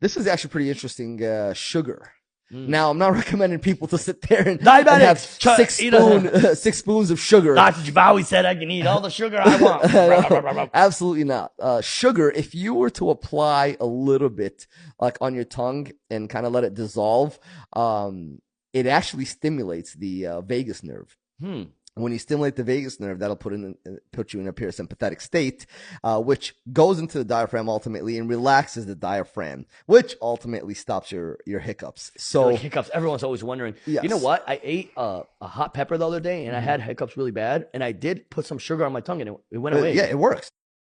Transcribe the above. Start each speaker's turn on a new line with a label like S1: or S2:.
S1: This is actually pretty interesting. Sugar.
S2: Mm.
S1: Now, I'm not recommending people to sit there and have
S2: Diabetics,
S1: six spoons of sugar.
S2: Dr. Jabawi said I can eat all the sugar I want.
S1: Absolutely not. Sugar, if you were to apply a little bit like on your tongue and kind of let it dissolve, it actually stimulates the vagus nerve. When you stimulate the vagus nerve, that'll put you in a parasympathetic state, which goes into the diaphragm ultimately and relaxes the diaphragm, which ultimately stops your hiccups. So
S2: hiccups. Everyone's always wondering.
S1: Yes.
S2: You know what? I ate a hot pepper the other day, and I had hiccups really bad. And I did put some sugar on my tongue, and it went away.
S1: Yeah, it works.